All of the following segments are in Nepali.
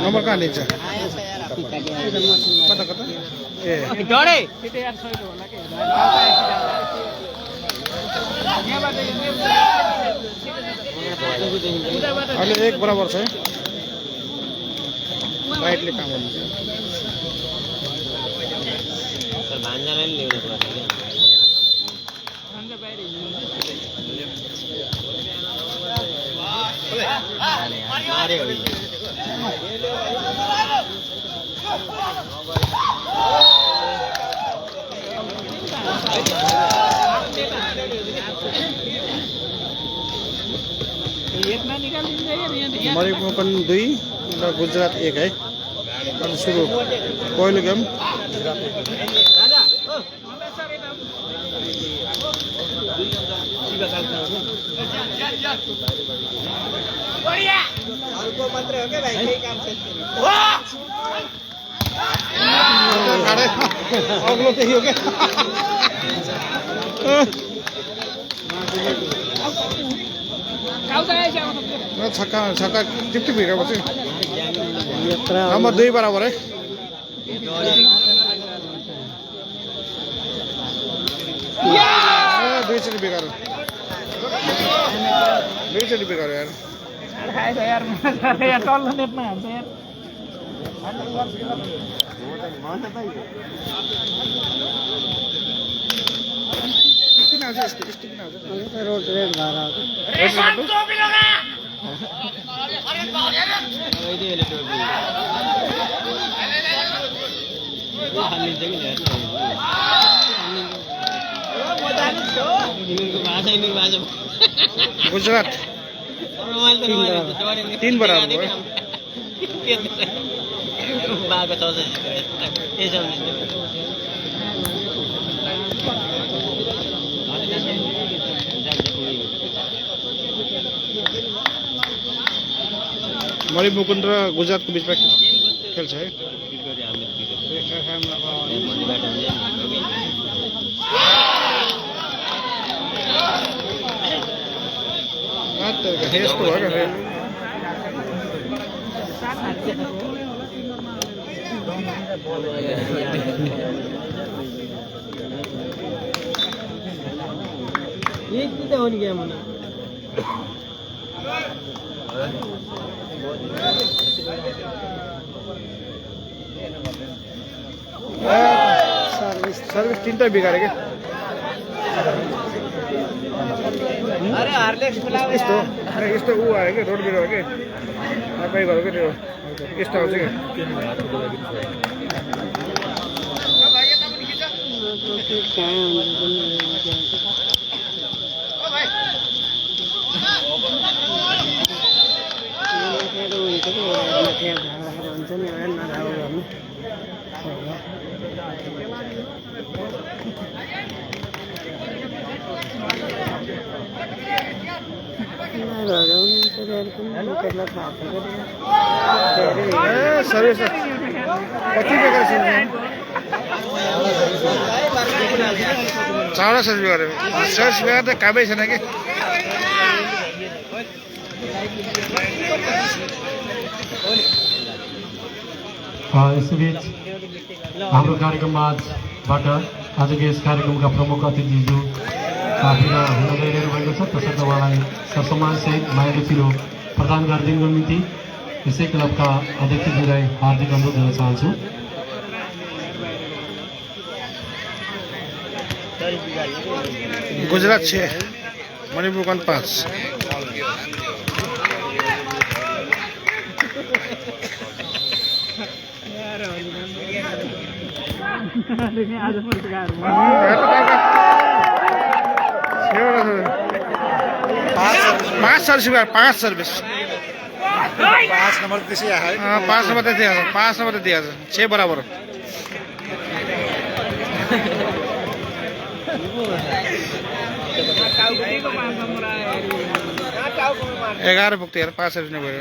नम्बर कहाँ लिन्छ कता कता ए अहिले एक बराबर छ राइटले काम हुन्छ मरिमुकन 2 र गुजरात 1 है अनि सुरु पहिलो गेम अग्लो त्यही हो क्या छक्का छक्का टिपटिप हिँडेको चाहिँ नम्बर 2 बराबर है दुईचोटि बेकार यार रोड रेड गुजरात 3 बराबर मरिमुकुन्द र गुजरातको बिचमा खेल्छ है यस्तो भयो क्या हो नि क्या मुना सर्विस 3टा बिगारे क्या अरे हार्लेक्स यस्तो यस्तो ऊ आयो क्या रोड बिगायो क्या तपाईँ गऱ्यो क्या त्यो यस्तो आउँछ क्या सर्विस कति बेकार छ चाँडो सर्विस गऱ्यो सर्विस बेकार त कामै छैन कि यसबीच हाम्रो कार्यक्रमबाट आजको यस कार्यक्रमका प्रमुख अतिथिज्यू हुन गइरहेको भएको छ तसर्थ उहाँलाई सरसम्मानसहित मायालु चिरो प्रदान गरिदिनुको निम्ति यसै क्लबका अध्यक्षज्यूलाई हार्दिक अनुरोध गर्न चाहन्छु। गुजरात 6 मणिपुर 5 5 सर्विस 5 नंबर त्यसै आयो 5 नंबर त दिया 5 नंबर त दिया 6 बराबर 11 पुग्थ्यो यार 5 सर्भिस नभएर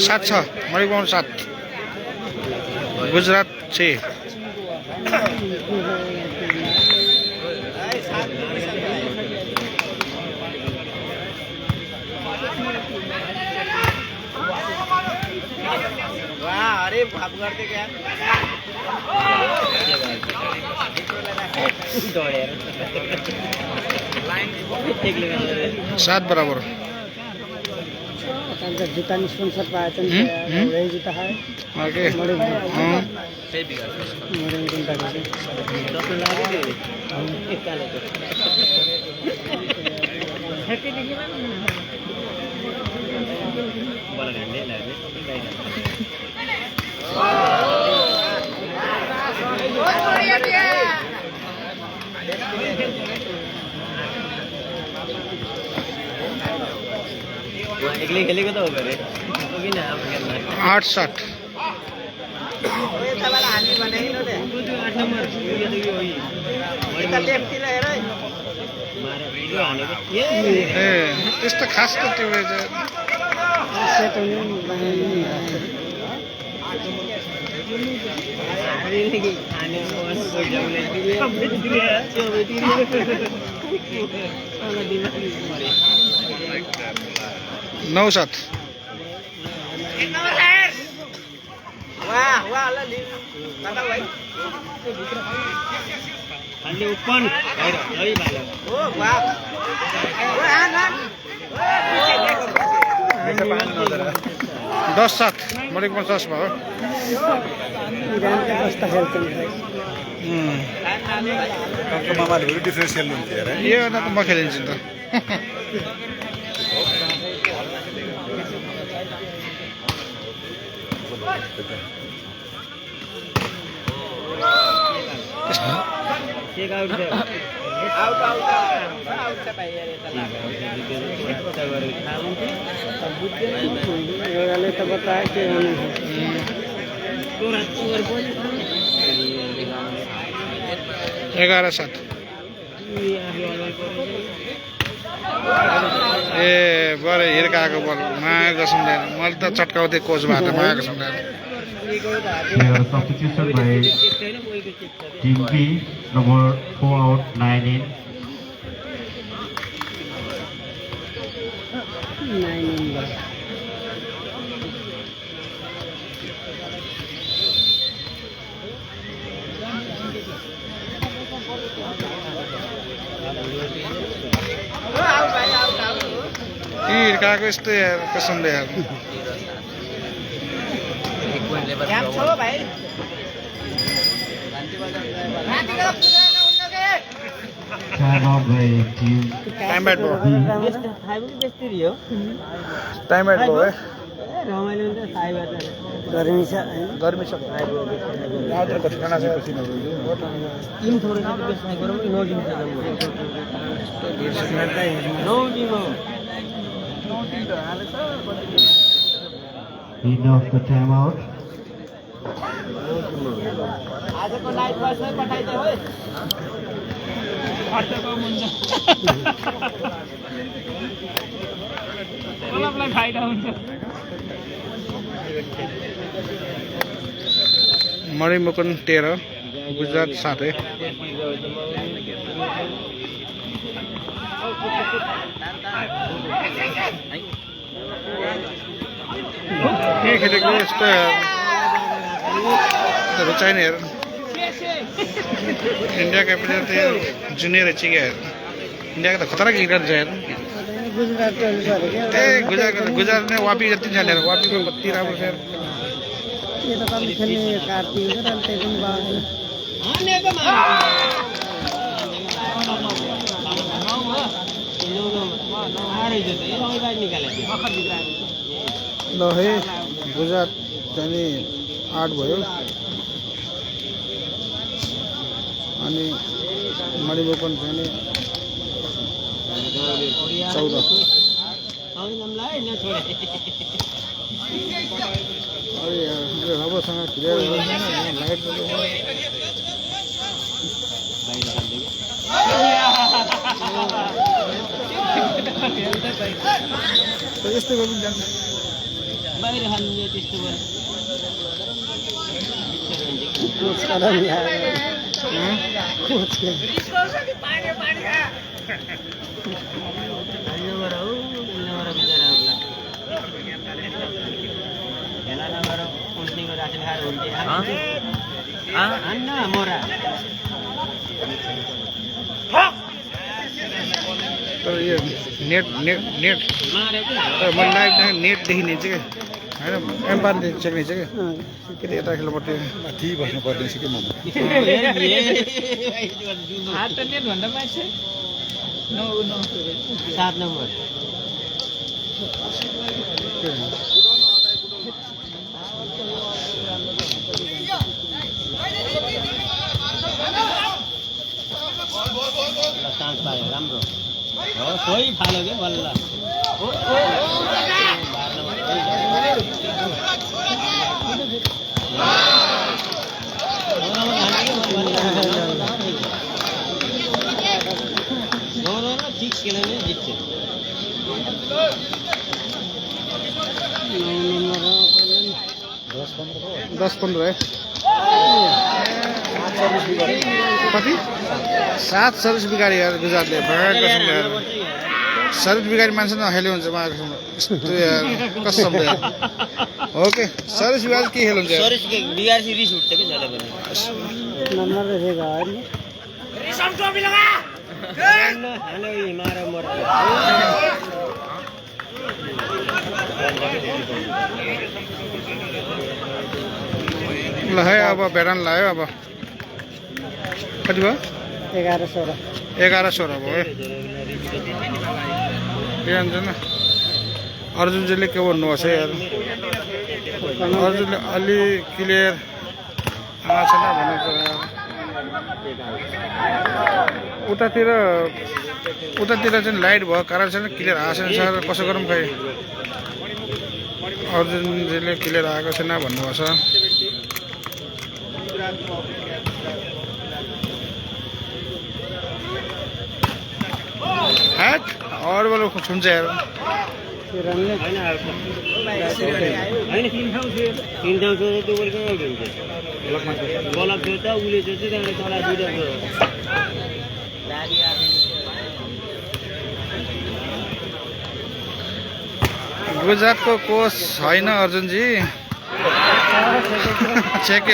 सात छ मणिपुर 7 गुजरात 6 अरे भाप करते क्या 7 बराबर जूता स्पॉन्सर पाया वही जूता है ओके खेलेको त हो गरे 8-7 त्यस्तो खास त त्यो नौ 7 10-7 मणिपुर 10 भयो मामाले डिफ्रेन्स खेल्नुहुन्थ्यो अरे यो न त म खेलिन्छु नि त बताया कि 11-7 ए बरे हिर्काएको बल मागेको सुन्दैन मैले त चट्काउँदै कोचबाट मागेको सुन्दैन Player substitution by Team B, number 4 out, 9 in. हिर्काएको यस्तो यार कसमले यार Time out by Team time bat भयो टाइम ब्याट भयो है गर्मी छ गर्मी छ रातको ठिकाना छ end of the timeout. आजको नाइट बसमै पठाइदियो है मलाई फाइदा हुन्छ मणिमुकुन 13 गुजरात 7 के खेलेको यस्तो चाहिने हेर इंडिया का प्लेयर थे जूनियर अच्छी गया इंडिया का तो खतरा की रन जाए गुजरात ने वापी जति जाने वापी को 32 रन फिर ये तो कम खेलने कार्तिक रन ते दिन बाद ल है गुजरात जाने 8 भयो अनि मणिपुर जाने 14 अरे यार रबरसँग क्लियर लाइट यस्तो गर्नु जान्छ बाहिर खानु त्यस्तो भयो कोचका नि कोचका तर यो नेट नेट नेट तर मैले लाइभ नेटदेखि नै चाहिँ होइन एम्पायरदेखि चेक्ने चाहिँ के यता खेल्नु पर्थ्यो माथि बस्नुपर्ने रहेछ कि म सात नम्बर चान्स पायो राम्रो हो सोही फाल्यो कि बल्ल ठिक खेल्यो जित्छ 10-15 है कति 7 सर्भिस बिगारी यार गुजरातले सर्भिस बिगारी मान्छे नखेल्यो हुन्छ कसम ओके सर्भिस बिगारी के खेल हुन्छ सर्भिस बिगारी रिस उठ्छ कि जले पनि नम्बर रहेगा रिस आउट टोपी लगा हाले मारे मर ल है अब भेडान लायो अब कति भयो 11-16 भयो है अर्जुनजीले के भन्नुभएको छ यार अर्जुनले अलि क्लियर आएको छैन भनेको उतातिर चाहिँ लाइट भयो कारण छैन क्लियर आएको छैन सर कसो गरौँ खै अर्जुनजीले क्लियर आएको छैन भन्नुभएको छ हैट और बोलो सुन्छ यार गुजरातको कोच होइन अर्जुनजी चेक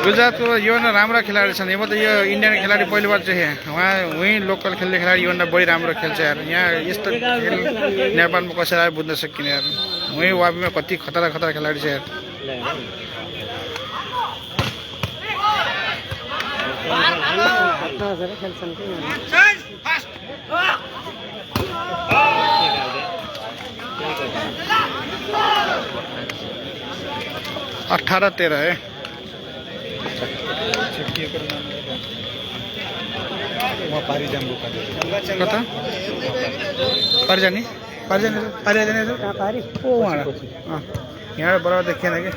गुजरातको योभन्दा राम्रा खेलाडी छन् म त यो इन्डियन खेलाडी पहिलोबार चाहिँ उहाँ उहीँ लोकल खेल्ने खेलाडी योभन्दा बढी राम्रो खेल्छ यार यहाँ यस्तो खेल नेपालमा कसरी आयो बुझ्न सकिने यार उहीँ वापीमा कति खतरा खेलाडी छ यार अठारह 13 है कता पारिजाने यहाँ बराबर देखिएन कि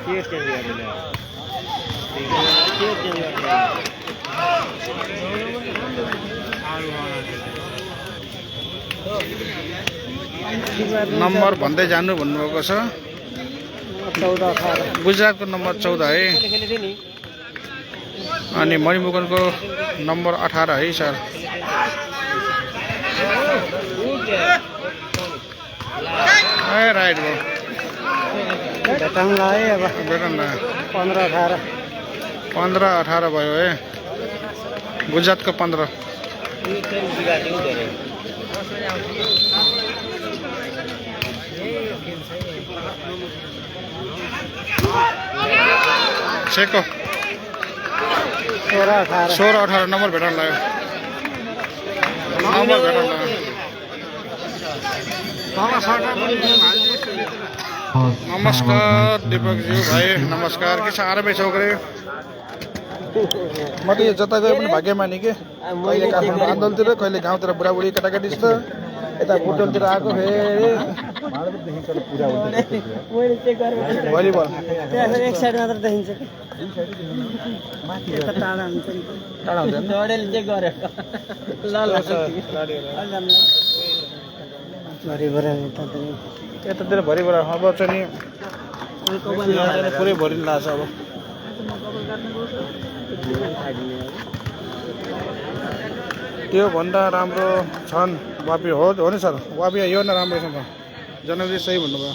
नम्बर भन्दै जानु भन्नुभएको छ 14-18 गुजरातको नम्बर 14 है अनि मणिमुकुन्दको नम्बर 18 है सर ए राइट भयो बेटन लाए अब बेटन 15-18 भयो है गुजरातको 15 चेको 16-18 नम्बर भेट्न लाग्यो नमस्कार दीपकज्यू भाइ नमस्कार के छ आरामै छौ गरे म त यो जता गए पनि भाग्यमानी के कहिले काठमाडौँ आन्दोलनतिर कहिले गाउँतिर बुढाबुढी केटाकेटी जस्तो यता बुटोलतिर आएको फेरि भलिबल एक साइड मात्र देखिन्छ कि टाढा हुन्छ नि टाढा हुन्छ डडेल चेक गरे ल यतातिर भरिबाट अब चाहिँ नि पुरै भरिन लाग्छ अब त्योभन्दा राम्रो छन् वापी हो नि सर वापी योभन्दा राम्रो छ त जनवरी सही भन्नुभयो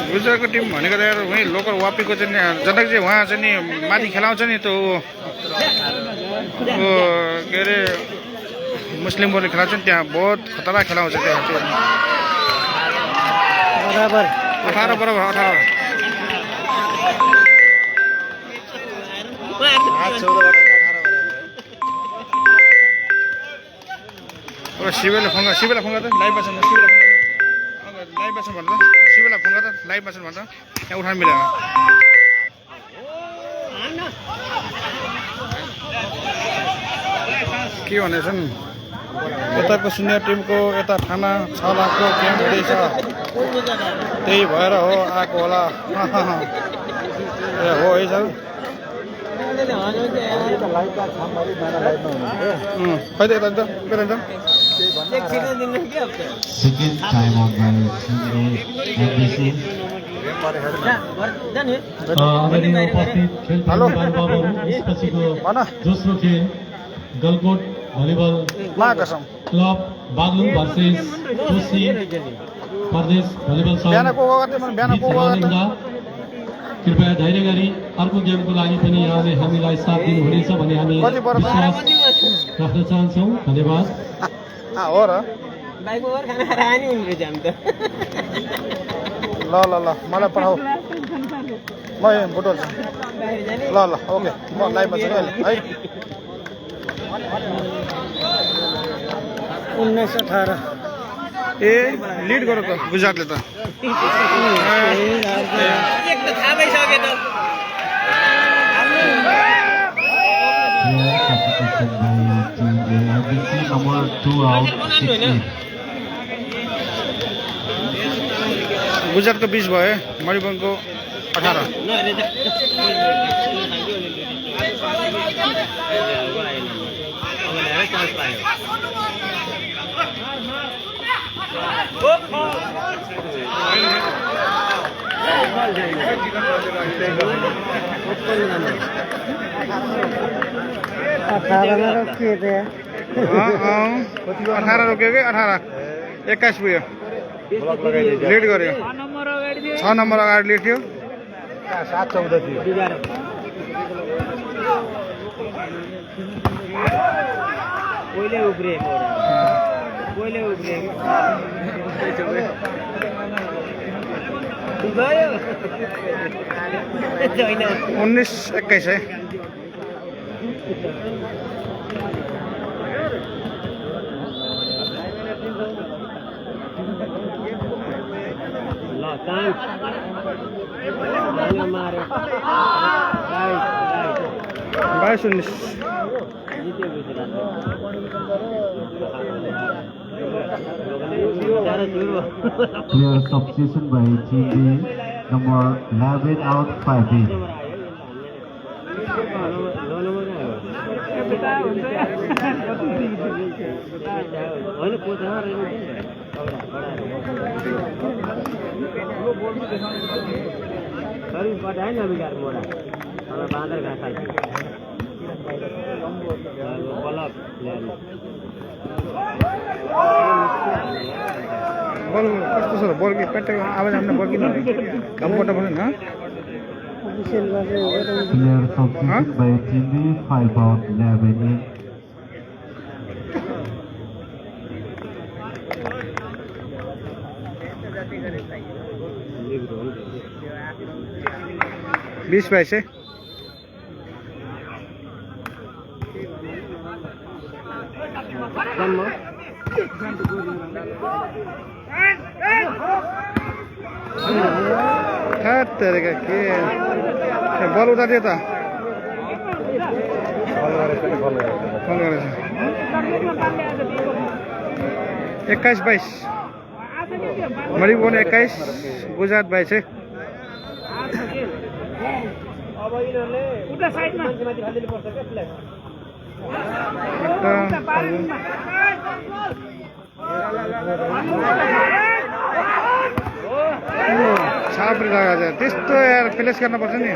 गुजरातको टिम भनेको त यार वहीँ लोकल वापीको चाहिँ नि जनक चाहिँ उहाँ चाहिँ नि माथि खेलाउँछ नि त्यो के अरे मुस्लिमहरूले खेलाउँछ नि त्यहाँ बहुत खतरा खेलाउँछ त्यहाँ बराबर 18 बराबर 18 शिवले फोन त लाइभ बस्छ लाइभ बस्छ भन्दा शिवलाई फोन गर्दा लाइभ बस्छ भन्दा यहाँ उठान मिलेन के भनेछन् यताको सिनियर टिमको यता थाना 6 लाखको गेम हुँदैछ त्यही भएर हो आएको होला ए हो है सर खै त यता के रहन्छ Second time on by NBC. आदरणीय उपस्थित खेल महानुभावहरू यसपछिको दोस्रो खेल Galkot volleyball club Baglung versus Koshi Pradesh volleyball संघ कृपया धैर्य गरी अर्को गेमको लागि पनि यहाँले हामीलाई साथ दिनुहुनेछ भन्ने हामी विश्वास राख्न चाहन्छौँ धन्यवाद हो र ल मलाई पठाऊ म बुटोल ल ओके म लाइभ बस्छु है 1918 ए लिड गर्यो त गुजरातले त number 2 out 16. गुजरातको 20 भयो मणिपुरको 18 18 रोक्यो कि 18 21 पुग्यो लिड गर्यो 6 नम्बर अगाडि लिड थियो 7-14 थियो पहिले उब्रिएको 19-21 है बाईस 19 Clear substitution by Team B, number 11 out 5 in. बल कस्तो छ बल कि पेटेको आवाज हामीले बल्किन घमबाट बल्किन Clear substitution by Team B, 5 out 11 in. बीस 22 है तेरे का के बल उतार दिया था फोन गरेछ 21-22 मणिपुर 21 गुजरात 22 है अब यिनीहरूले उता साइडमा मान्छे हालिदिनु पर्छ के फ्ल्याग साप्री लगा त्यस्तो यार प्लेस गर्नुपर्छ नि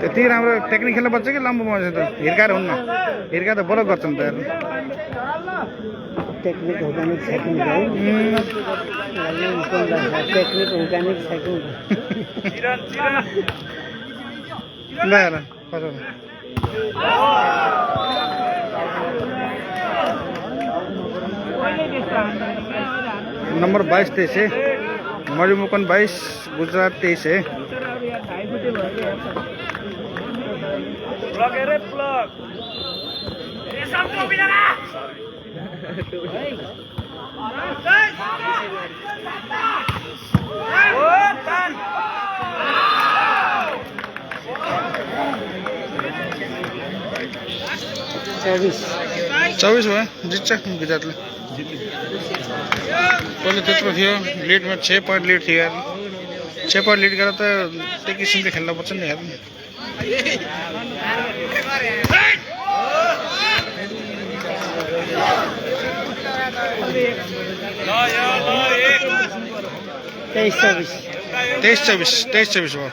त्यति राम्रो टेक्निक खेल्नुपर्छ कि लामो मान्छे त हिर्काएर हुन्न हिर्का त बल गर्छन् त यार टेक्निक हुर्कानिक सेकेन्ड हो टेक्निक हुर्कानिक सेकेन्ड ल यार कसो नंबर 22-23 है मणिमुकन 22 गुजरात 23 है चौबीस भयो जित्छ गुजरातले पहिले त्यत्रो थियो लिडमा 6 पोइन्ट लिड थियो यार 6 पोइन्ट लिड गरेर त त्यही किसिमले खेल्न पर्छ नि यार तेइस चौबीस हो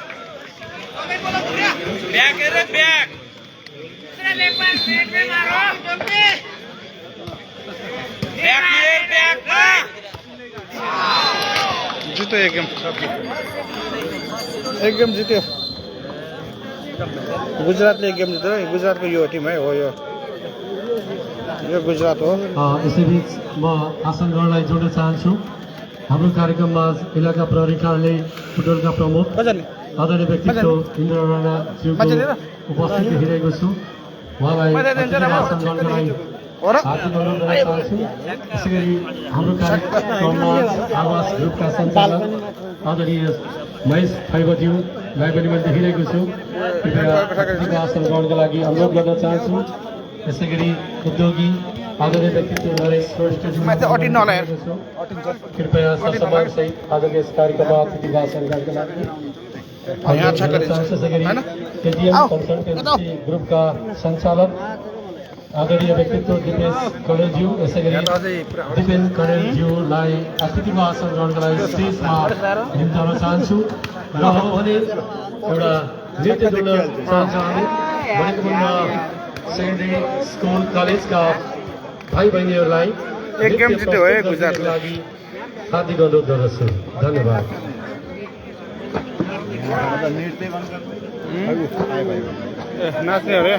जित्यो एक गेम जित्यो गुजरातले एक गेम जित्यो गुजरातको यो टिम है हो यो गुजरात हो यसैबीच म आसन गर्नलाई जोड्न चाहन्छु हाम्रो कार्यक्रममा इलाका प्रहरी कार्यालय फुटबलका प्रमुख आदरणीय व्यक्तित्व इन्द्र राणा उपस्थित देखिरहेको छु उहाँलाई आसन गर्नलाई हार्दिक अनुरोध गर्न चाहन्छु त्यसै गरी हाम्रो कार्यक्रममा आवास ग्रुपका सञ्चालक आदरणीय महेश थैबज्यूलाई पनि मैले देखिरहेको छु कृपया आसन ग्रहणका लागि अनुरोध गर्न चाहन्छु त्यसै गरी उद्योगी आदरणीय व्यक्तित्व नरेश श्रेष्ठजी कृपया सम्मानसहित आजको यस कार्यक्रममा अतिथि भाषण गर्नका लागि केटीएम कन्सल्टेन्सी ग्रुपका सञ्चालक आदरणीय व्यक्तित्व दिपेश कणेलज्यू यसै गरी दिपेन कणेलज्यूलाई अतिथि भाषण गर्नका लागि स्टेजमा निम्ताउन चाहन्छु र अब भने एउटा नृत्य गर्न चाहन्छु हामी मणिपुरमा सेकेन्डरी स्कुल कलेजका भाइ बहिनीहरूलाई एक गेम जित्यो है गुजरातको लागि हार्दिक अनुरोध गर्दछु धन्यवाद नाच्ने अरे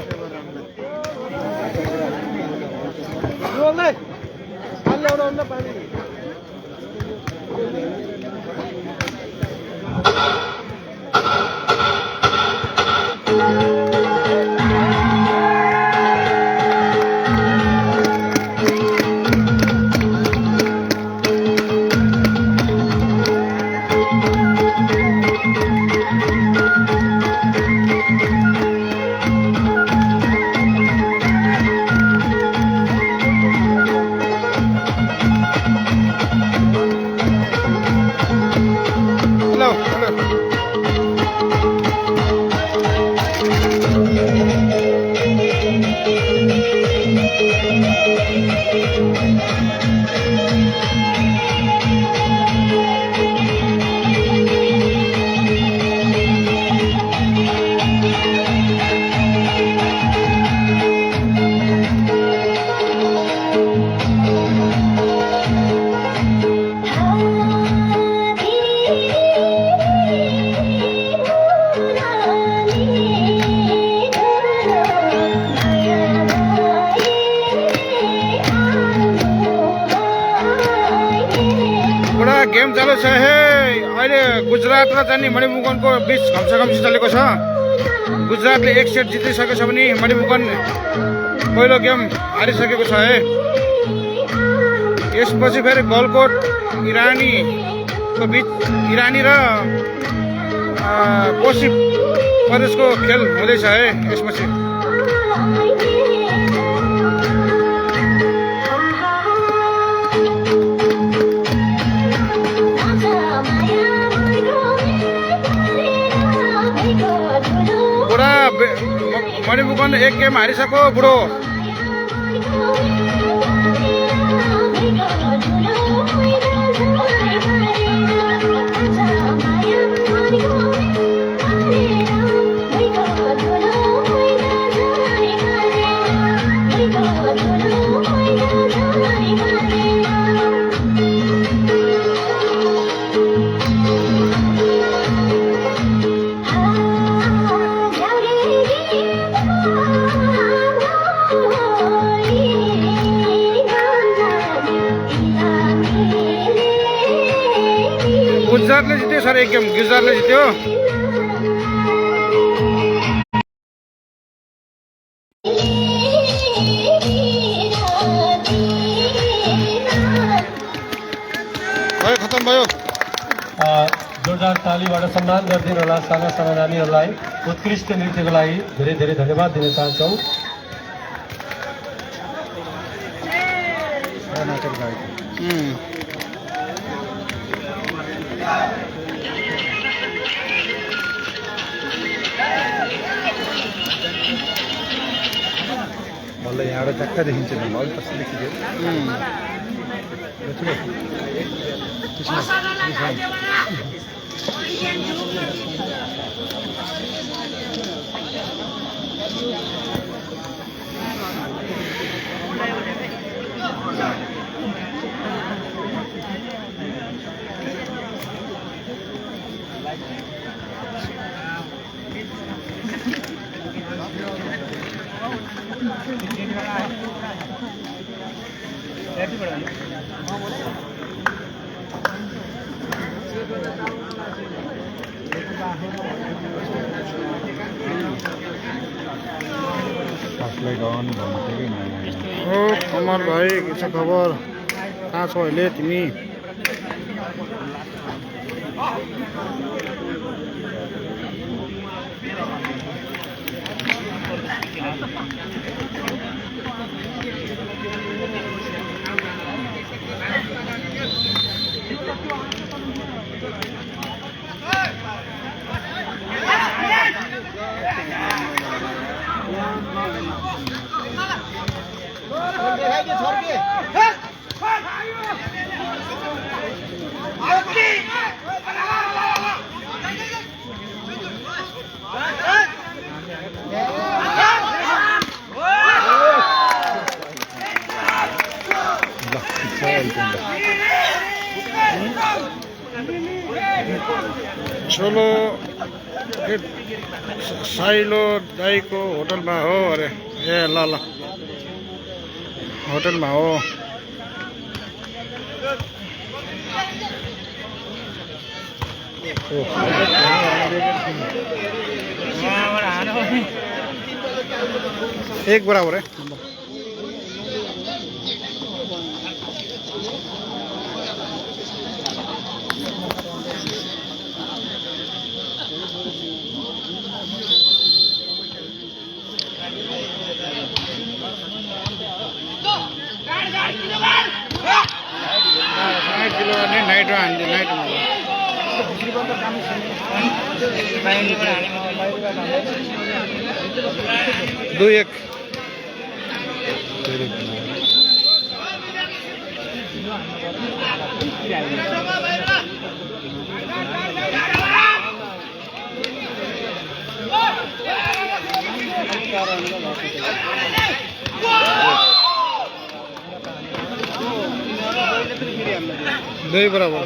गेम चालू छ हे अहिले गुजरात र चाहिँ मणिमुकनको बीच घम्साघम्सी चलेको छ गुजरातले एक सेट जितिसकेको छ भने मणिमुकन पहिलो गेम हारिसकेको छ है यसपछि फेरि गलकोट इरानी र कोशी प्रदेशको खेल हुँदैछ है यसपछि। बुढा मणिपुर 1 गेम हारिसक्यो बुढो। गुजरातले जित्यो सर 1 गेम, गुजरातले जित्यो। भयो खतम भयो। जोरदार तालीबाट सम्मान गरिदिनु होला साना साना नानीहरूलाई। उत्कृष्ट नृत्यको लागि धेरै धेरै धन्यवाद दिन चाहन्छौँ। मलाई यहाँबाट टक्क देखिन्छ नि, मलाई कस्तो देखियो। ओ कमल भाइ के छ खबर? कहाँ छौ अहिले तिमी? छोलो साइलो दाईको होटलमा हो अरे। ए ल ल होटलमा हो। एक बराबर है। नाइट नाइट 2-1 2 बराबर।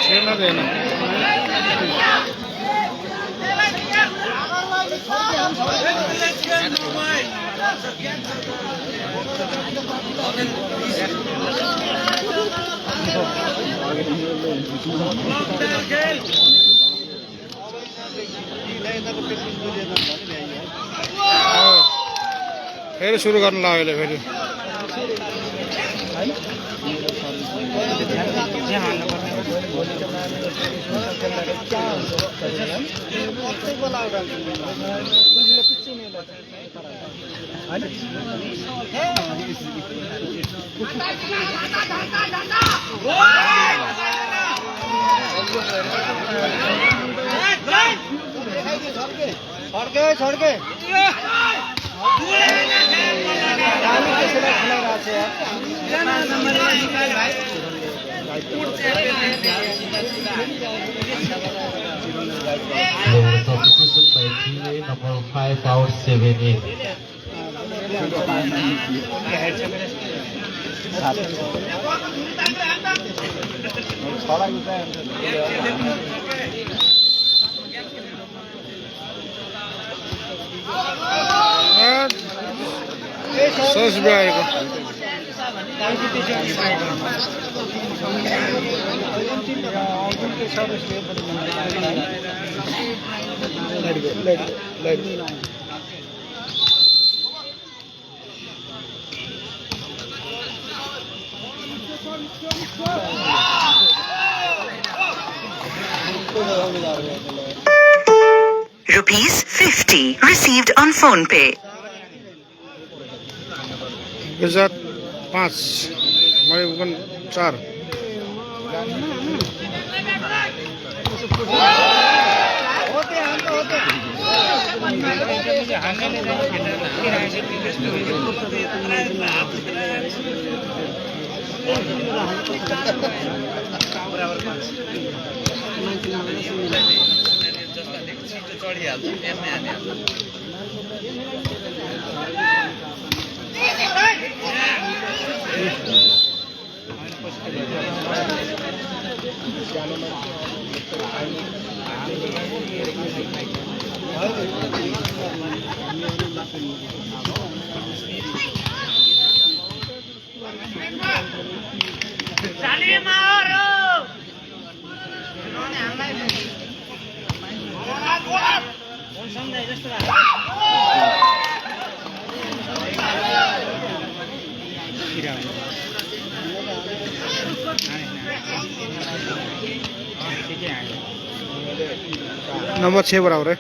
खेलना देना फेरि सुरु गर्नु लाग्यो अहिले फेरि छोड़के Substitution by TA number 5 out 7 in. Sauce भी आएगा ₹50 received on PhonePe. Gujarat 5 Manipur 4 number 6 बराबर है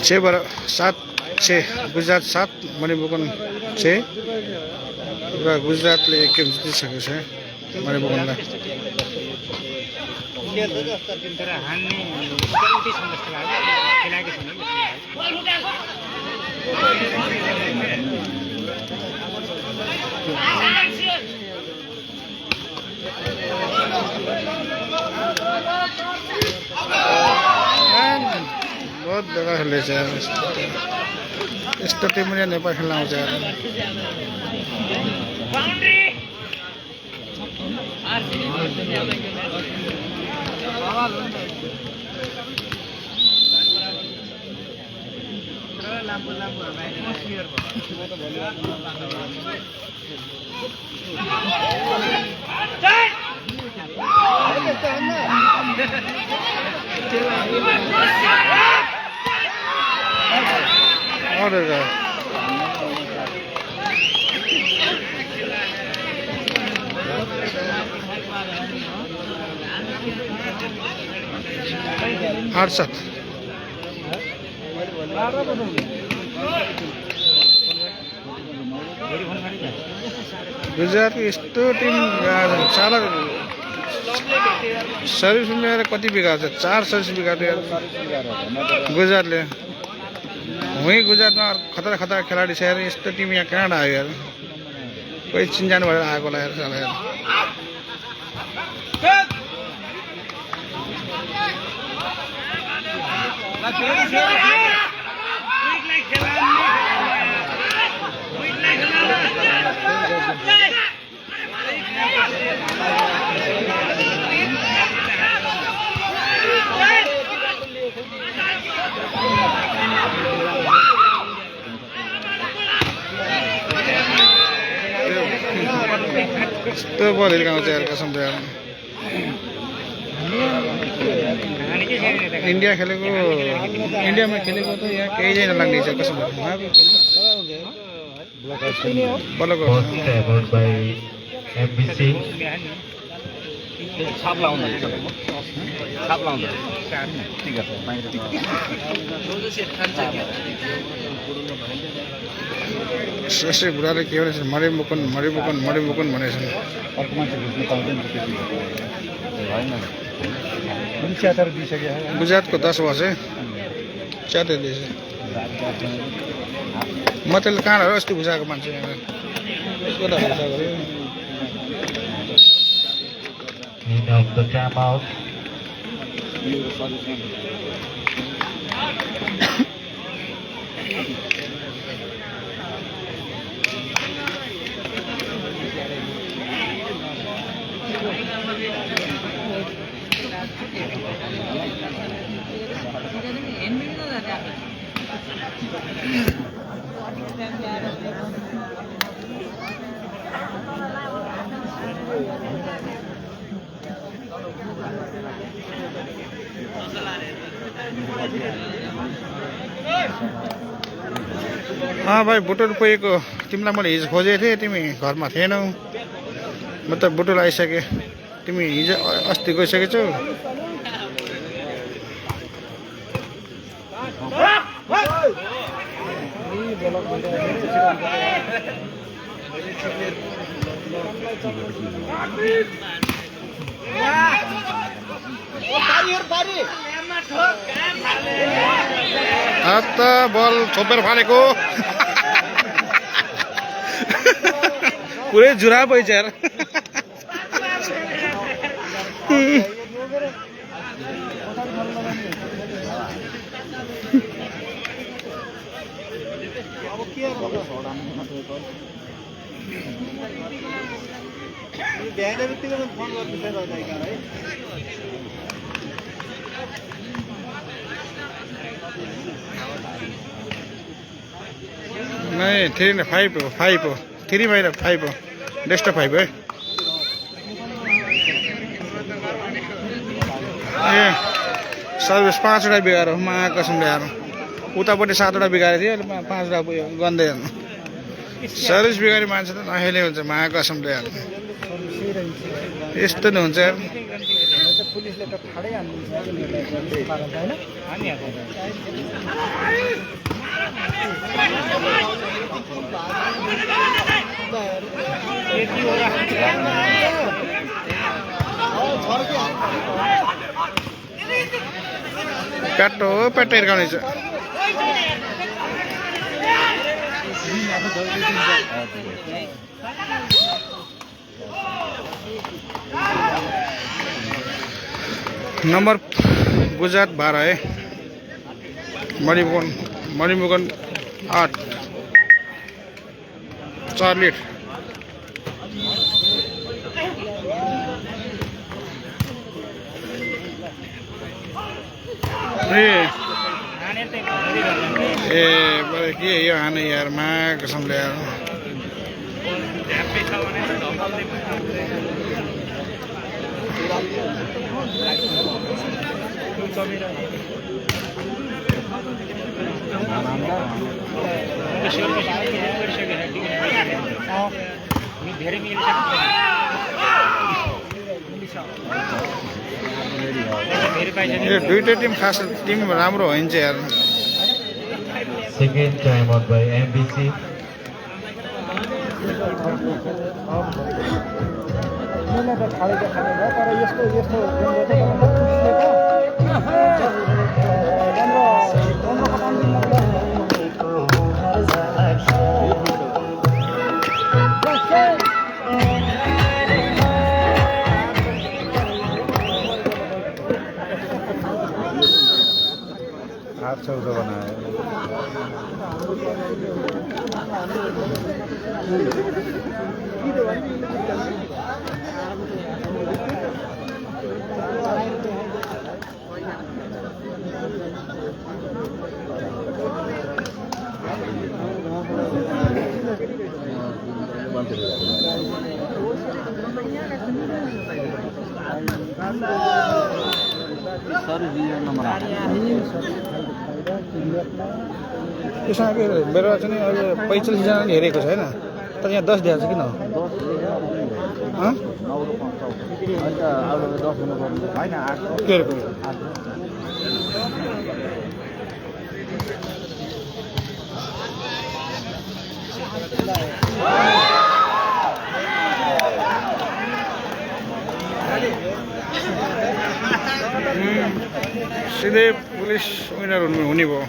छः बराबर 7-6 गुजरात 7 मणिपुर 6 र गुजरातले एक गेम जितिसकेको छ मणिपुरलाई बहुत बेकार खेले यस्तो टिम नेपाल खेल्न आउँछ आठ 7 गुजरात यस्तो टिम सारा सर्भिस मिलाएर कति बिगार्छ 4 सर्भिस बिगार्यो गुजरातले वहीँ गुजरातमा खतरा खतरा खेलाडी छ यार यस्तो टिम यहाँ कहाँबाट आयो यार कोही चिन्जान भएर आएको होला यार साला यार यस्तो बल हिर्काउँछ यार कसम यार इन्डिया खेलेको इन्डियामा खेलेको त यहाँ केही छैन लाग्ने छ कसम बलको Post favored by MBC. छाप लाउँदा छाप लाउँदा ठिक छ बाहिर ठिक श्रेष्ठ बुढाले के भनेछ मरे मुकुन भनेछन् अर्को मान्छे बुझ्नु पाउँदैन त्यति होइन पनि च्यातर दिइसक्यो गुजरातको 10 वर्ष च्याते दिएछ म त्यसले कहाँ हो अस्ति बुझाएको मान्छे कता बुझाएको In of the timeout. भाइ बुटोल पुगेको तिमीलाई मैले हिजो खोजेको थिएँ तिमी घरमा थिएनौ म त बुटोल आइसकेँ तिमी हिजो अस्ति गइसकेछौ बल छोपेर फालेको पुरै जुरा भइछ यार नहीं 3 5 हो 5 हो 3 बाहिर 5 हो डेस्ट 5 है ए सर्भिस 5 वटा बिगाएर मा कसम ल्याएर उतापट्टि 7 वटा बिगाएर थियो अहिले 5 वटा पुग्यो गन्दै सर्भिस बिगारी मान्छे त नहेले हुन्छ मा कसम ल्याएर यस्तो नि हुन्छ यार पुलिसले त फाडै प्याटो हिर्काउने छ नंबर गुजरात 12 है मणिमुकुन 8 चार्लेट बड़े के यो हाने यार मा कसम ले यार ये दुईटै टिम खास टिम राम्रो होइन यार Second time out by MBC. हाथ 14 बनाया यसमा के मेरो चाहिँ अहिले 45जनाले हेरेको छ होइन तर यहाँ 10 दिएको छ किन के अरे सिधै पुलिस विनर हुने भयो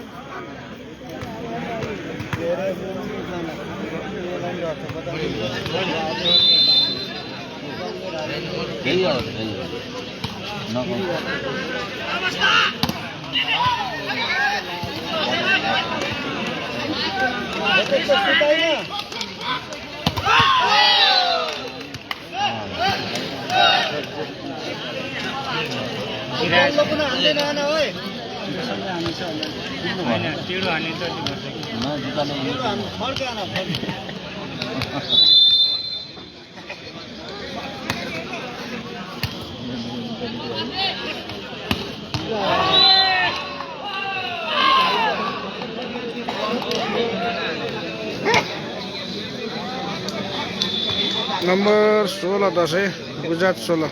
नंबर 16 10 है गुजरात 16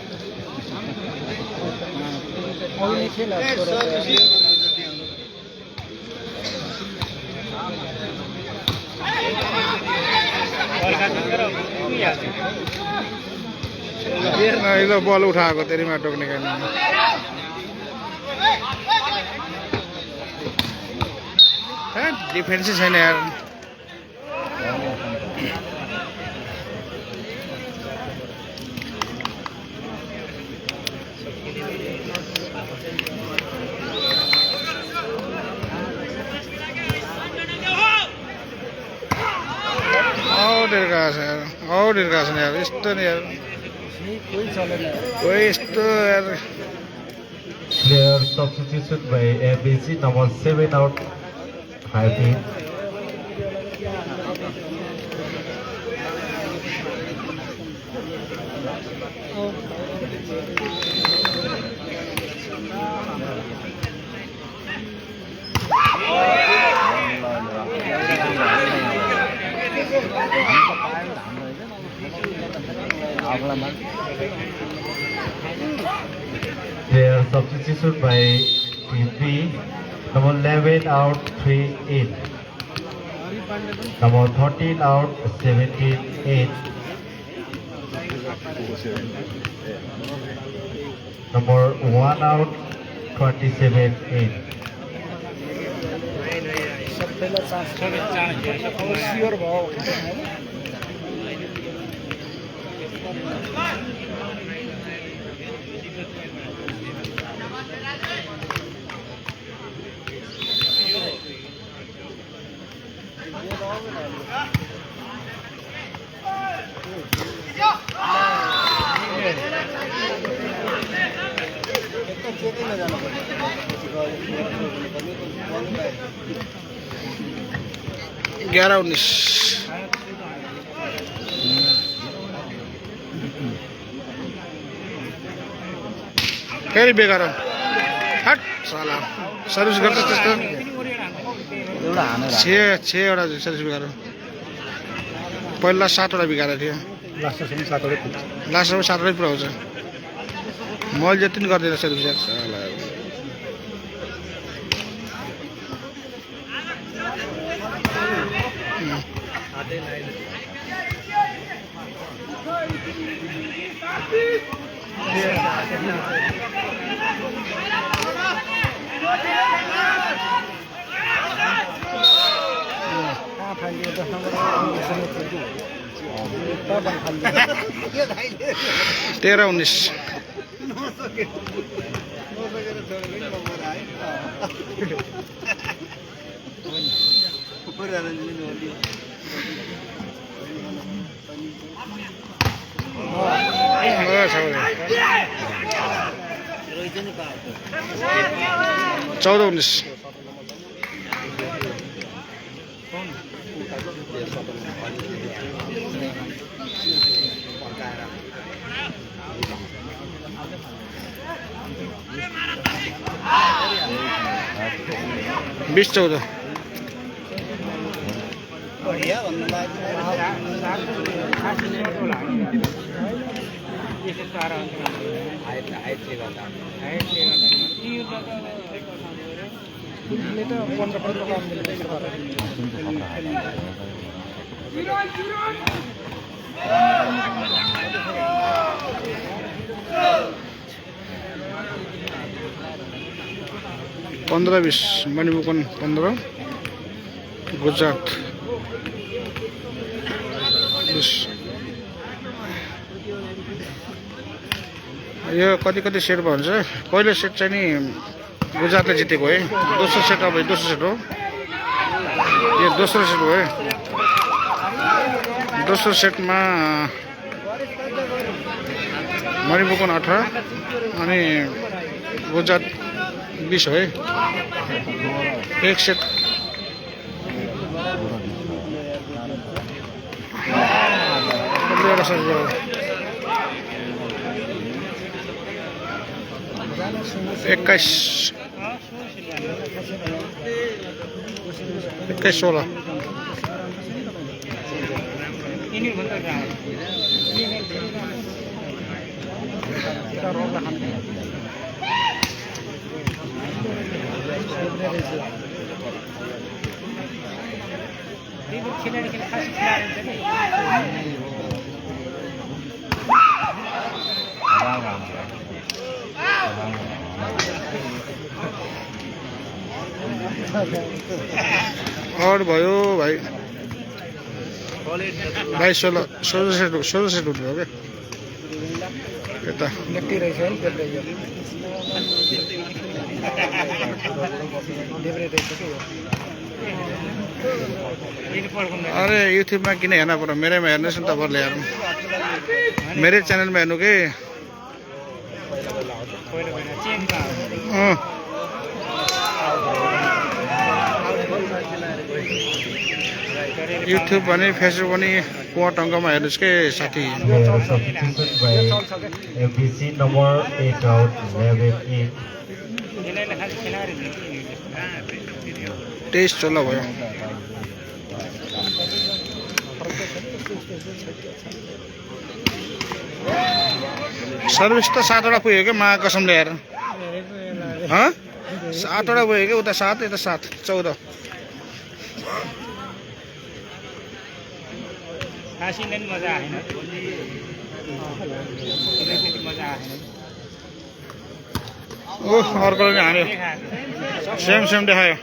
इधर बॉल उठाएको तेरी में टोक्ने का डिफेन्स छैन यार और यार यस्तो नि यार कोही यस्तो यार Player substitution by ABC number 7 out 13. Player substitution by Team B, number 11 out 3-8, number 13 out 17-8, number 1 out 27-8. ग्यारह 19 फेरि बेकार हट साला सर्भिस गर्छ त्यस्तो छ वटा सर्भिस बेकार पहिला 7 वटा बिगारेको थियो लास्टमा 7 वटा पुरा हुन्छ मैले जति पनि गर्दिनँ सर्भिस यार साला तेरह 19 14 19 Player 20-14 15-20 मणिपुर 15 गुजरात 20 यो कति सेट भन्छ पहिलो सेट चाहिँ नि गुजरातले जितेको है दोस्रो सेट अब दोस्रो सेट हो यो दोस्रो सेट हो है दोस्रो सेटमा मणिपुर 18 अनि गुजरात 20 हो है एक सेट एक्काइस 16 और भयो भाइ 16 सेट हुने हो क्या यता अरे युट्युबमा किन हेर्न पर्यो मेरैमा हेर्नुहोस् न तपाईँहरूले हेर्नु मेरै च्यानलमा हेर्नु के युट्युब भने फेसबुक पनि कुवा टङ्गमा हेर्नुहोस् के साथी FBC number 8 out 11 23-16 भयो सर्भिस त 7वटा पुग्यो क्या मा कसम ल्याएर 7वटा पुग्यो क्या उता 7 यता 7 14 मजा आएन ओह अर्कोले हान्यो सेम देखायो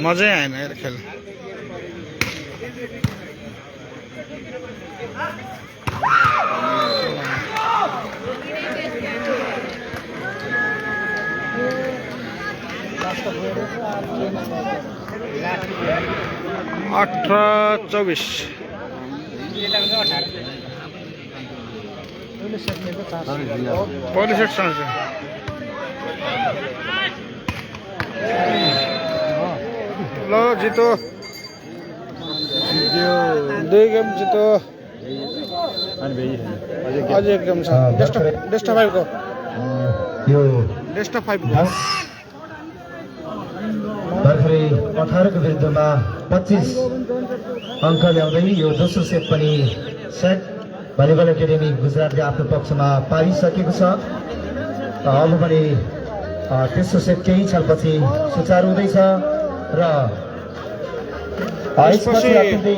मजै आएन यार खेल अठारह 24 पहिलो सेट सँगै ल जितो 2 गेम जितो अझै एक गेम छ डेस्टा 5 को डेस्टा 5 को भर्खरै 18 को विरुद्धमा 25 अङ्क ल्याउँदै यो दोस्रो सेट पनि सेट भलिबल एकाडेमी गुजरातले आफ्नो पक्षमा पारिसकेको छ अब पनि तेस्रो सेट केही क्षणपछि सुचारू हुँदैछ र यसपछि अत्यन्तै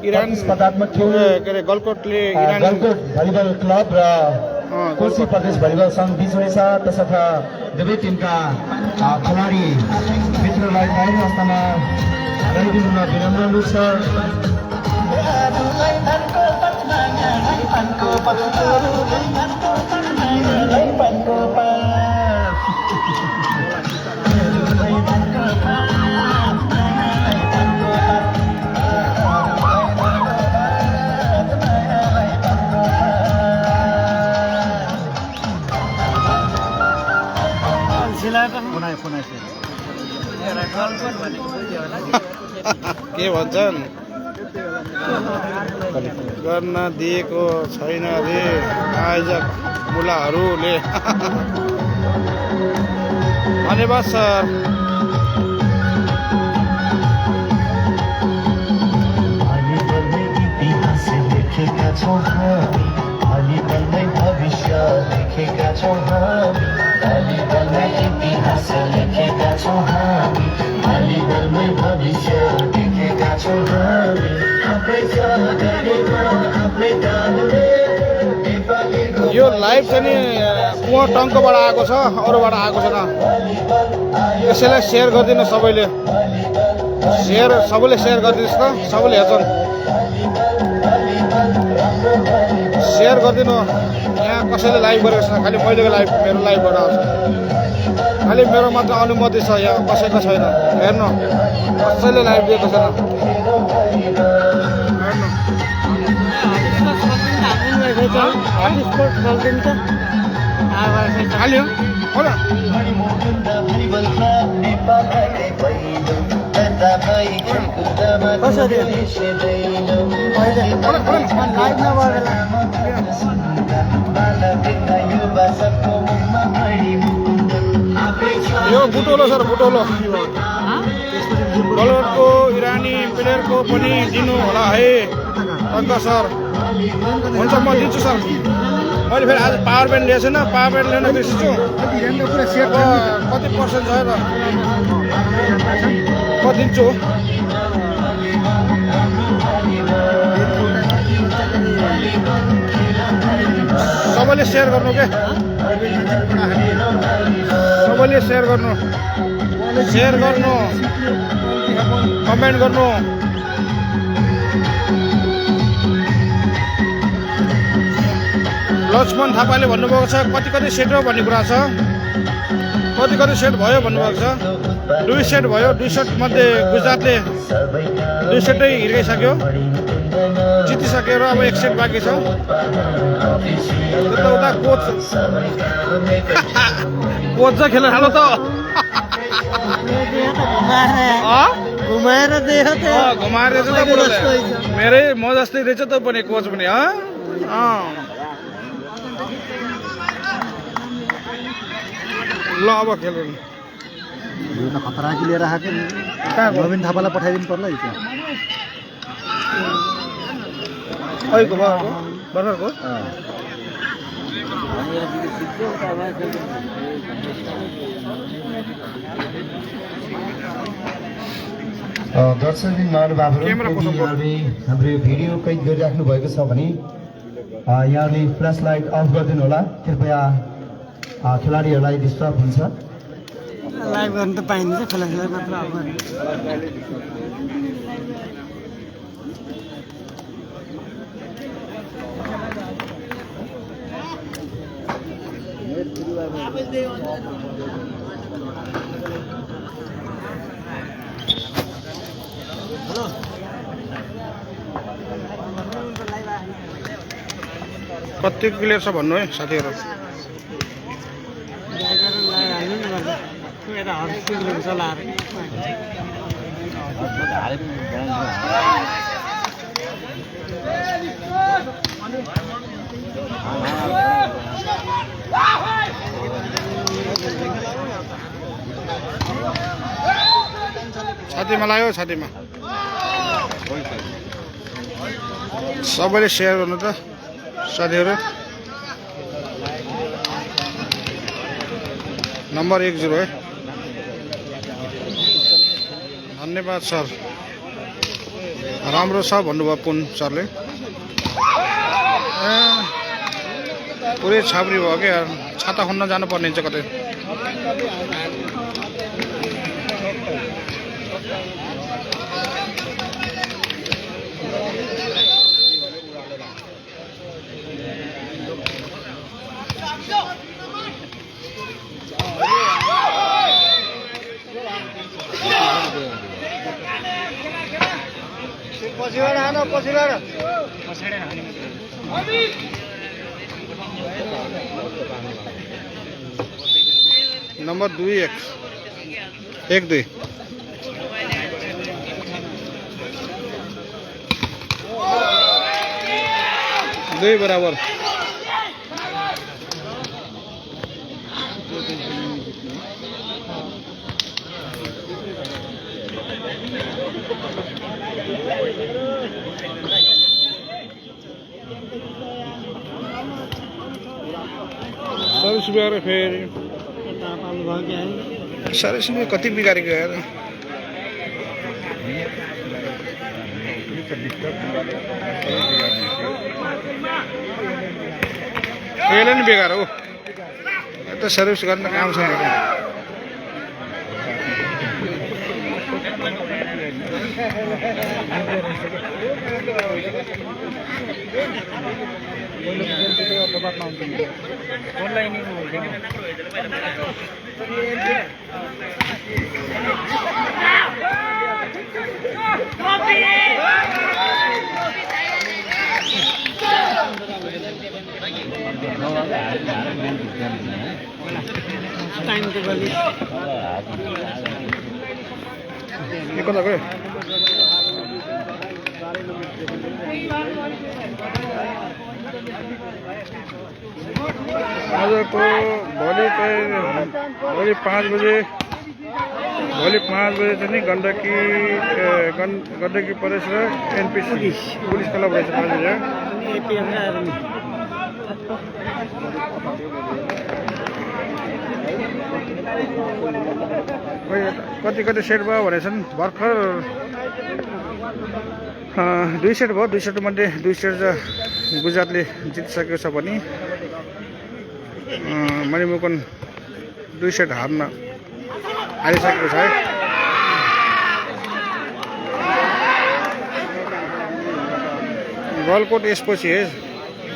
प्रतिस्पर्धात्मक खेल गलकोटले गलकोट भलिबल क्लब र कोशी प्रदेश भलिबल सङ्घ बीच हुनेछ तसर्थ दुवै टिमका खेलाडी मित्रलाई बाहिर अवस्थामा गइदिनुमा विनम्र अनुरोध छ के भन्छन् गर्न दिएको छैन रे आयोजक मुलाहरूले। धन्यवाद सर। यो लाइभ चाहिँ नि कुवा टङ्कबाट आएको छ, अरूबाट आएको छैन। यसैलाई सेयर गरिदिनु सबैले, सबैले सेयर गरिदिनुहोस् त, सबैले हेर्छन्। सेयर गरिदिनु। यहाँ कसैले लाइभ गरेको छैन, खालि मैलेको लाइभ, मेरो लाइभबाट आउँछ। खालि मेरो मात्र अनुमति छ, यहाँ कसैको छैन। हेर्नु, कसैले लाइभ दिएको छैन। खालि हो यो बुटोलो सर, बुटोलो बलरको इरानी प्लेयरको पनि दिनु होला है टङ्क सर। हुन्छ, म दिन्छु सर। मैले फेरि आज पावर ब्याङ्क लिएको छैन, पावर ब्याङ्क लिन बिर्सिन्छु। कति पर्सेन्ट छ र म दिन्छु। सबैले सेयर गर्नु के, सबैले सेयर गर्नु, कमेन्ट गर्नु। लक्ष्मण थापाले भन्नुभएको छ कति सेट हो भन्ने कुरा छ। कति सेट भयो भन्नुभएको छ। 2 सेट भयो। 2 सेट मध्ये गुजरातले 2 सेटै हिर्काइसक्यो, जितिसक्यो र अब 1 सेट बाँकी छ। उता कोच चाहिँ खेल्न थालो त। घुमाएर दिएको त, मेरै म जस्तै रहेछ त पनि कोच पनि। ल अब खेल्नु। यो त खतरा कि लिएर आएको नि। नवीन थापालाई पठाइदिनु पर्ला है त्यहाँ। अहिलेको बर्खरको दर्शकबिन महानुभावहरू, यहाँले हाम्रो यो भिडियो कैद गरिराख्नु भएको छ भने यहाँले फ्ल्यास लाइट अफ गरिदिनु होला। कृपया खेलाडीहरूलाई डिस्टर्ब हुन्छ। लाइभ गर्नु त पाइन्छ, फ्ल्यास लाइट मात्र अफ गर्नु। कति क्लियर छ भन्नु है साथीहरू। छातीमा लाग्यो, छातीमा। सबैले सेयर गर्नु त साथीहरू। नम्बर 10 है। धन्यवाद सर, राम्रो छ भन्नुभयो पुन सरले। पुरै छाब्री भयो क्या, छाता खोज्न जानुपर्ने हुन्छ कतै। नंबर 2 1 2 2 बराबर सर्विस भी आ रहे फिर सर्विस में कति बिगारेको यार यसले नि बेकार हो यता सर्भिस गर्न काम छैन टाइम तो गली ये कता गयो आजको भोलि 5 बजे चाहिँ नि गण्डकी परेश र एनपिसी पुलिस क्लब रहेछ 5 बजे कति सेट भयो भनेछन् भर्खर 2 सेट भयो 2 सेट मध्ये 2 सेट गुजरातले जितिसकेको छ भने मणिमुकुन 2 सेट हार्न आइसकेको छ है गलकोट यसपछि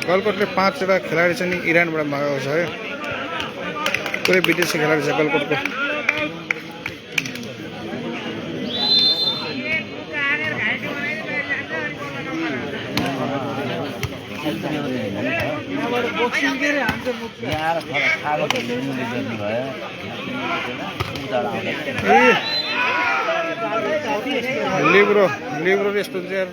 गलकोटले 5 जना खेलाडी चाहिँ इरानबाट मगाएको छ है पुरै विदेशी खेलाडी छ गलकोटको लिब्रो यस्तो चाहिँ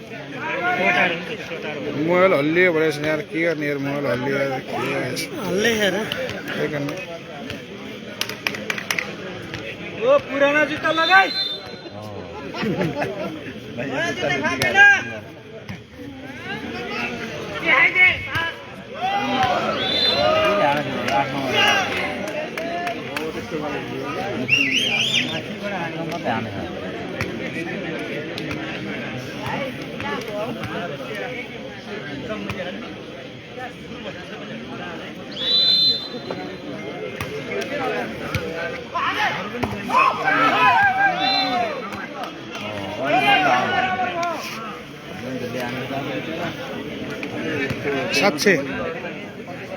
मोबाइल हल्लियो भनेछ यार के गर्ने यार मोबाइल हल्लियो वो पुराना जूता लगाई सात 6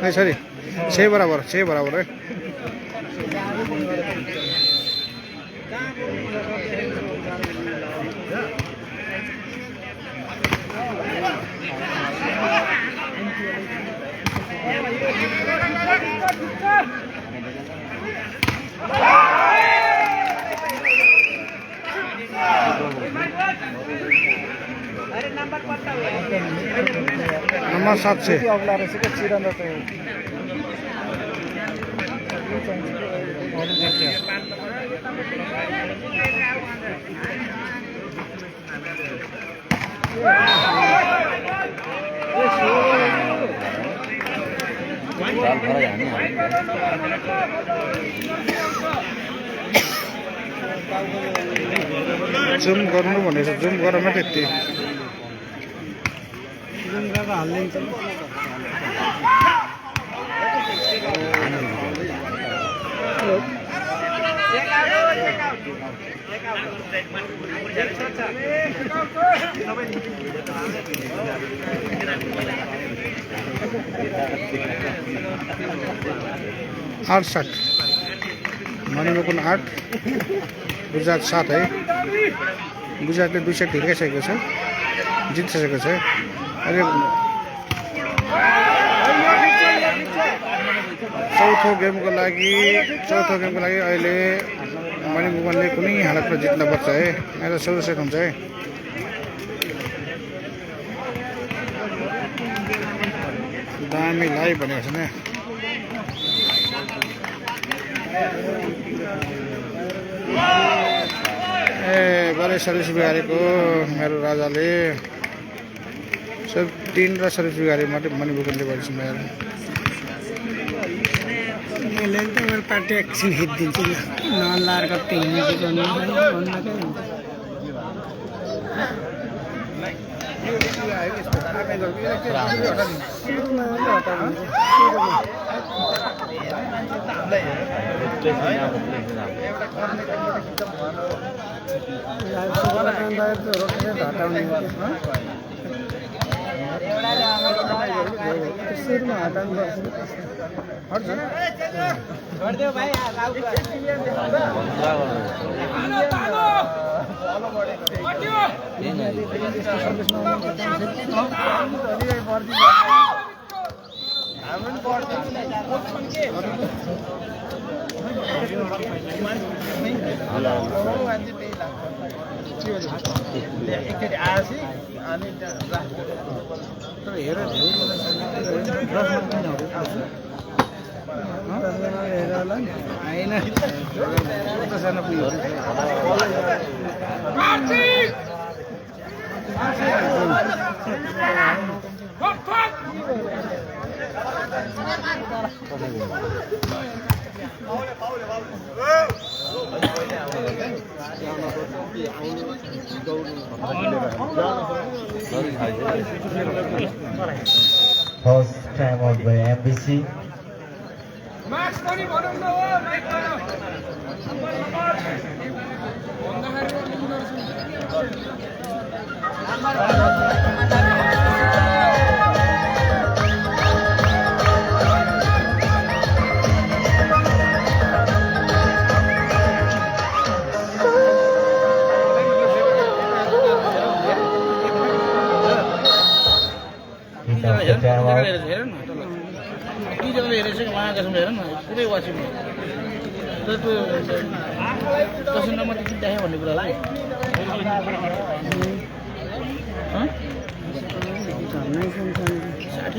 नहीं सॉरी 6 बराबर है 7 से जुम गर्नु भनेछ जुम गरेर त्यति आठ 7 मणिमुकुन 8 गुजरात 7 है गुजरातले 2 सेट हिर्काइसकेको छ जितिसकेको छ अहिले चौथो गेमको लागि अहिले मणिमुकुनले कुनै हालतमा जित्न पर्छ है आज 14 सेट हुन्छ है दामी लाइभ भनेको छ नि ए बडे सर्भिस बिगारेको मेरो राजाले सब 3 र सर्भिस बिगारे मात्रै मनी बुकले भन्छ मेरो मैले त मेरो पार्टी एकछिन हिट दिन्छु नि नलार कति हिँड्नु गर्नु First time out by MBC.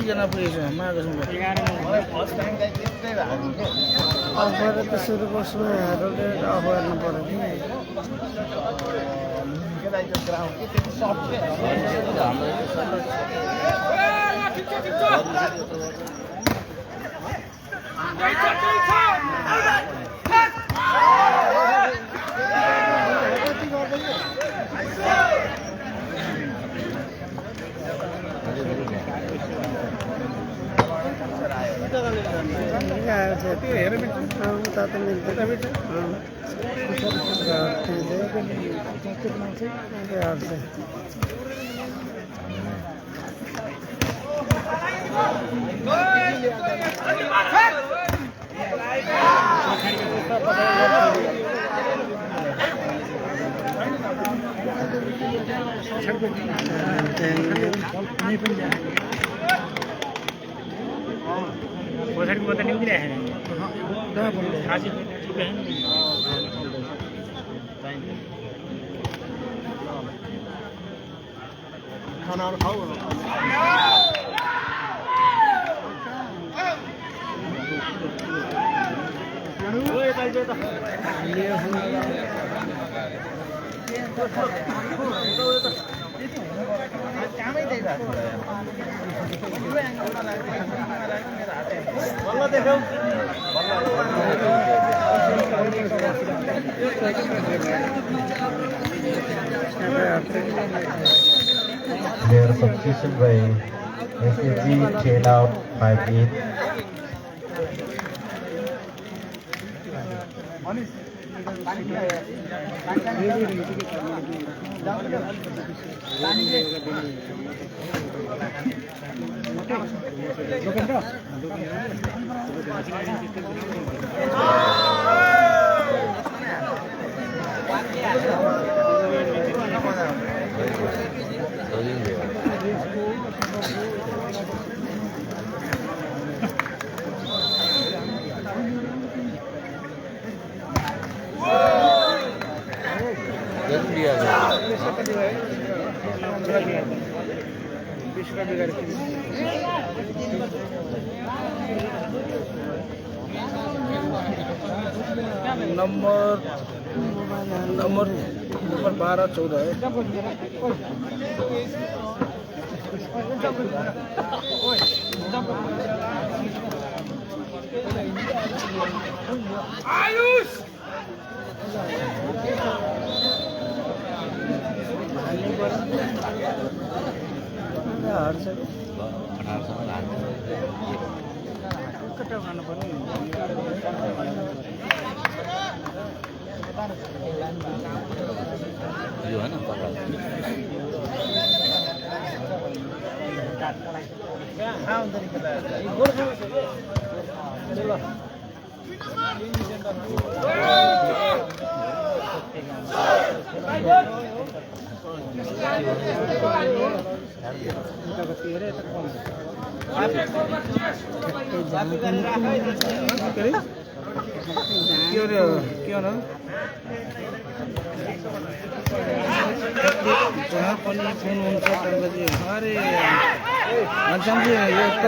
जना पुगेछ अफर त सुरु बस्नु हेर्नु पर्यो कि Their substitution by SAG 10 out 5-8. Biscuit बिगारेको नंबर 12-14 है। यो हैन पक्का क्यों ना जहाँ पनि फोन हुन्छ टङ्कजी अरे घनश्यामजी यो त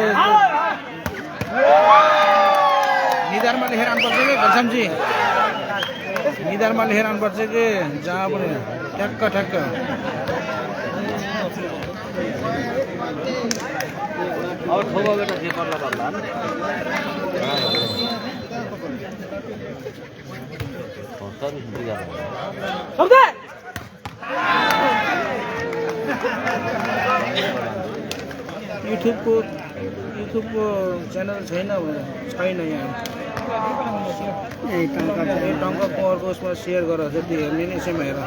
निधारमा लेखेर आउनुपर्छ कि घनश्यामजी निधारमा लेखेर आउनुपर्छ कि जहाँ पनि ठ्याक्क ठ्याक्क और ठोबा बेटा जे पर्ला पर्ला युट्युबको च्यानल छैन यहाँ टङ्क कुँवरको उसमा सेयर गर जति हेर्ने नै सेम हेर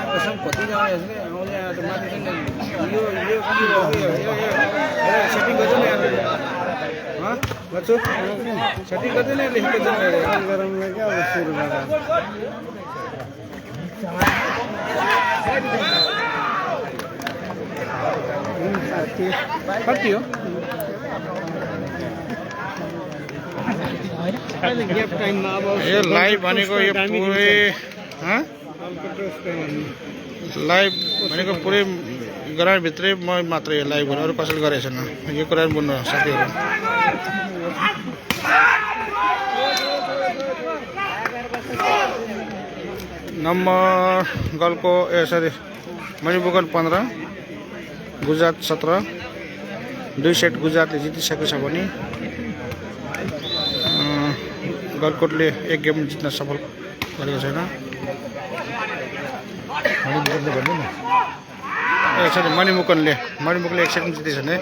कसम कतिजना आउने आएर माथि यो सेटिङ गर्छ नि गर्छु सेटिङ गर्दै नै लेखेको छ गरममा क्या अब सुरु कति हो यो लाइभ भनेको यो पुरै लाइभ भनेको पुरै ग्राउन्डभित्रै म मात्रै लाइभ भने अरू कसैले गरेको छैन यो कुरा बोल्नु साथीहरू नम्बर गलको मणिपुर 15 गुजरात 17 2 सेट गुजरातले जितिसकेको छ भने गलकोटले एक गेम जित्न सफल गरेको छैन मणिमुकुन्दले एक सेट जितेको छ नि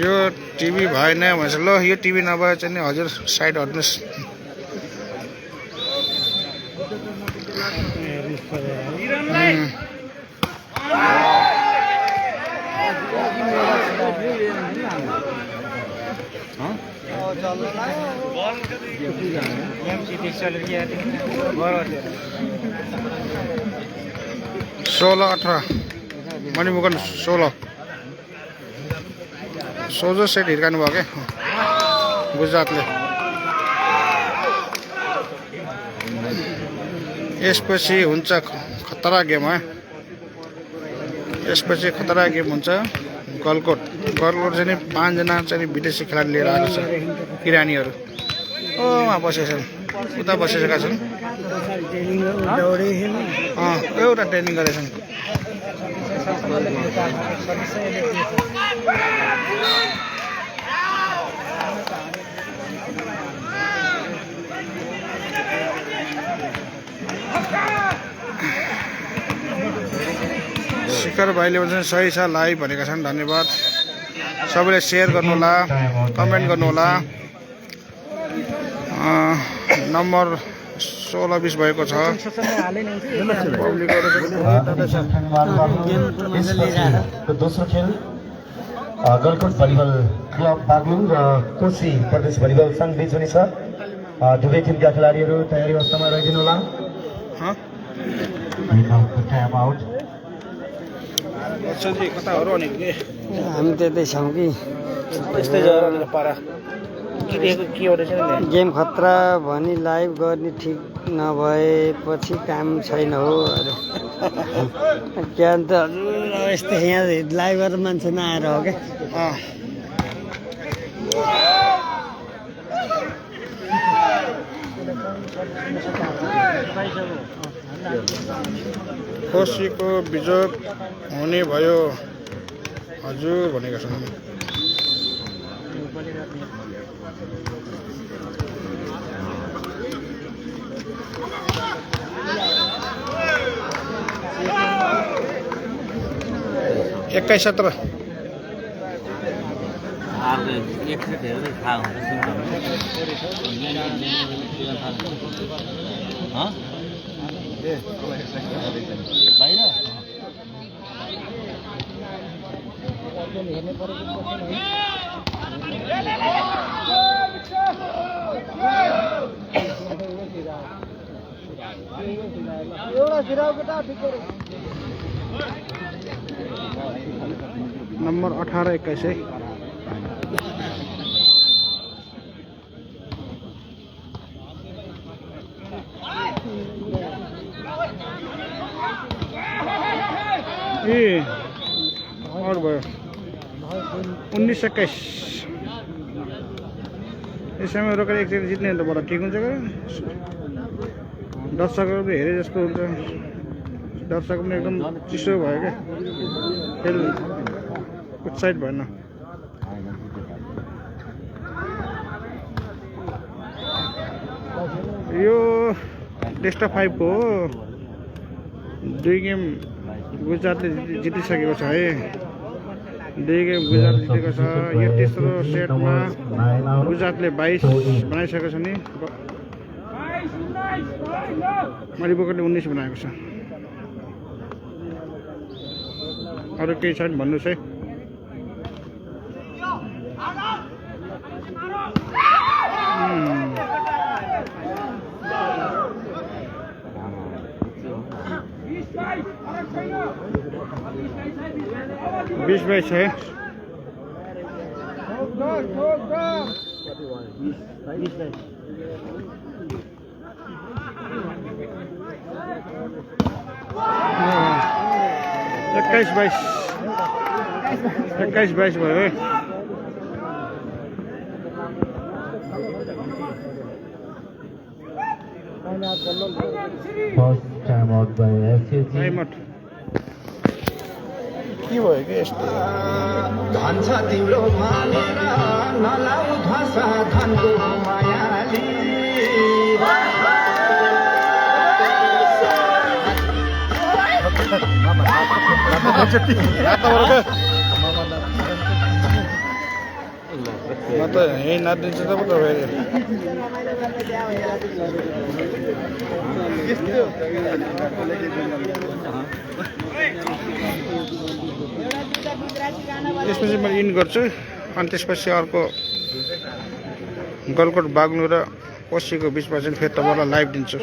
यो टिभी भएन भनेछ ल यो टिभी नभए चाहिँ नि हजुर साइड हट्नुहोस् सोह्र 18 मणिमुकुन्द 16 सेट हिर्कानु भयो क्या गुजरातले यसपछि हुन्छ खतरा गेम यसपछि खतरा गेम हुन्छ गलकोट चाहिँ 5 जना चाहिँ विदेशी खेलाडी लिएर आएको छ किरानीहरू वहाँ बसेका छन् उता बसेका छन् एउटा ट्रेनिङ गरेका छन् शिखर भाइले भन्छ सही छ लाइभ भनेका छन् धन्यवाद सबैले सेयर गर्नु होला कमेन्ट गर्नु होला नम्बर 16-20 भएको छ दोस्रो खेल गलकोट भलिबल क्लब बागलुङ र कोशी प्रदेश भलिबल संघ बीच हुनेछ दुवै टिमका खेलाडीहरू तयारी अवस्थामा रहिदिनु होला कता हो र नि हामी त्यतै छौँ कि त्यस्तै जग्गा पारा के हो रहेछ नि गेम खतरा भनी लाइभ गर्ने ठिक नभएपछि काम छैन हो अरे क्या अन्त हजुर अब यस्तो यहाँ लाइभ गरेर मान्छे नआएर हो क्या अँ कोसीको बिजोग हुने भयो हजुर भनेको छन् 21-17 नंबर 18-21 है और भयो 19-21 यसमा रोकेर एकचोटि जित्ने त बडा ठिक हुन्छ के दर्शकहरूले हेरे जस्तो हुन्छ दर्शक पनि एकदम चिसो भयो के खेल उत्साहित भएन यो टेस्ट अफ 5 को 2 गेम गुजरातले जितिसकेको छ है 2 गेम गुजरात जितेको छ यो तेस्रो सेटमा गुजरातले 22 बनाइसकेको छ नि मणिपुरले 19 बनाएको छ अरु केही छैन भन्नुस् है बीस 22 है इक्कीस 22 भयो है First time out by SCG. Time out के भयो कि यस्तो धन्छ तिम्रो मानेर नलाउ धसा धनको मायाली म त यही नाचिदिन्छु त पो त्यसपछि मैले इन गर्छु अनि त्यसपछि अर्को गलकोट बाग्लु र कोसीको बिचमा चाहिँ फेरि तपाईँलाई लाइभ दिन्छु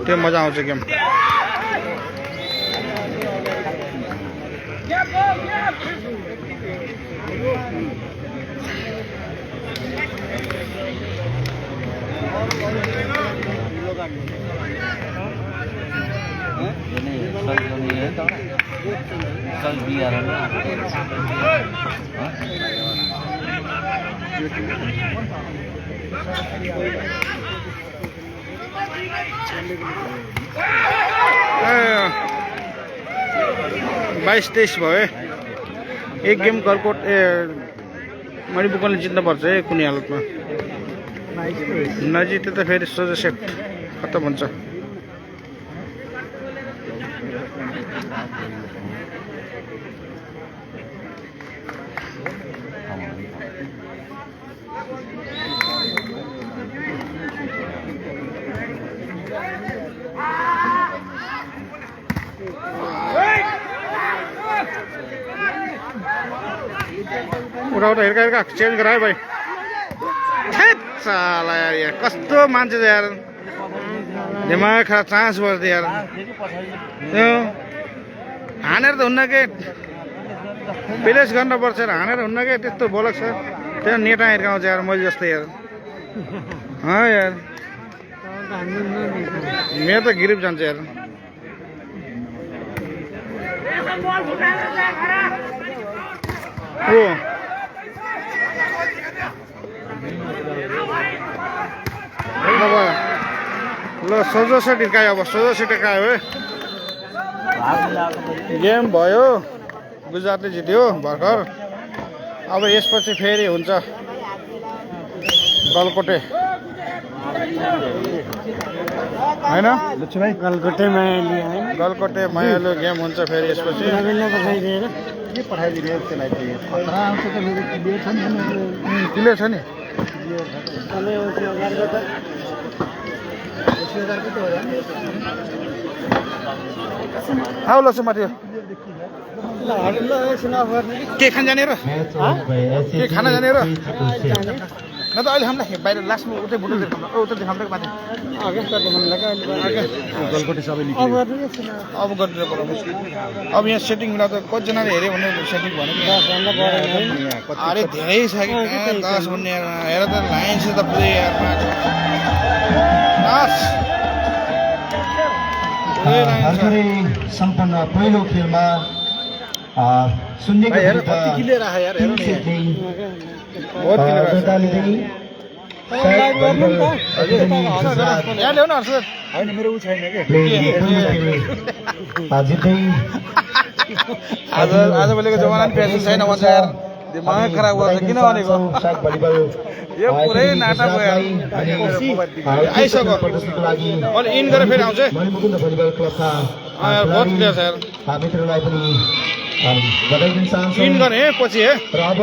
त्यो मजा आउँछ गेम बाइस 23 भयो एक गेम गलकोट मणिपुरले जित्नुपर्छ है कुनै हालतमा नजिते त फेरि सोझो सेट खत्तम हुन्छ उठा हिर्का चेन्ज गरायो भाइ साला यार कस्तो मान्छे यार दिमाग खराब चान्स बस्दै यार हानेर त हुन्न के प्लेस गर्नुपर्छ हानेर हुन्न के त्यस्तो बोलक छ त्यहाँ नेटा हिर्काउँछ यार मैले जस्तै यार यार मेरो त गिरिप जान्छ यार ओ ल सोझो सेट हिर्कायो अब सोझो सेट हिर्कायो है गेम भयो गुजरातले जित्यो भर्खर अब यसपछि फेरि हुन्छ गलकोटे होइन गलकोटे मायाली है गलकोटे मायालु गेम हुन्छ फेरि यसपछि के पठाइदिने त्यसलाई क्लियर छ नि आऊ ल माथि के खान जाने र के खाना जाने र न त अहिले हामीलाई बाहिर लास्टमा उतै बुटो उतै देखाउँदै माथि गलकोटे सबै अब गरिदिनु पर्यो अब यहाँ सेटिङ मिलाउँदा कतिजनाले हेऱ्यो भने सेटिङ भनेको अरे धेरै छ कि 10 भन्ने हेर त लाइन छ त पुरै भर्खरै सम्पन्न पहिलो खेलमा शून्यको विरुद्ध तीन सेटले दर्ता लिँदै यहाँ ल्याउन हर्ष होइन मेरो उ छैन के जित्दै आजभोलिको जमाना नि पेसेन्स छैन भन्छ यार दिमाग खराब गर्छ किन भनेको यो पुरै नाटक हो यार आइसक्यो प्रदर्शनको लागि मैले इन गरेर फेरि आउँछ मणिमुकुन्द भलिबल क्लबका बहुत क्लियर छ यार मित्रलाई पनि बधाई दिन चाहन्छु इन गर्ने पछि र अब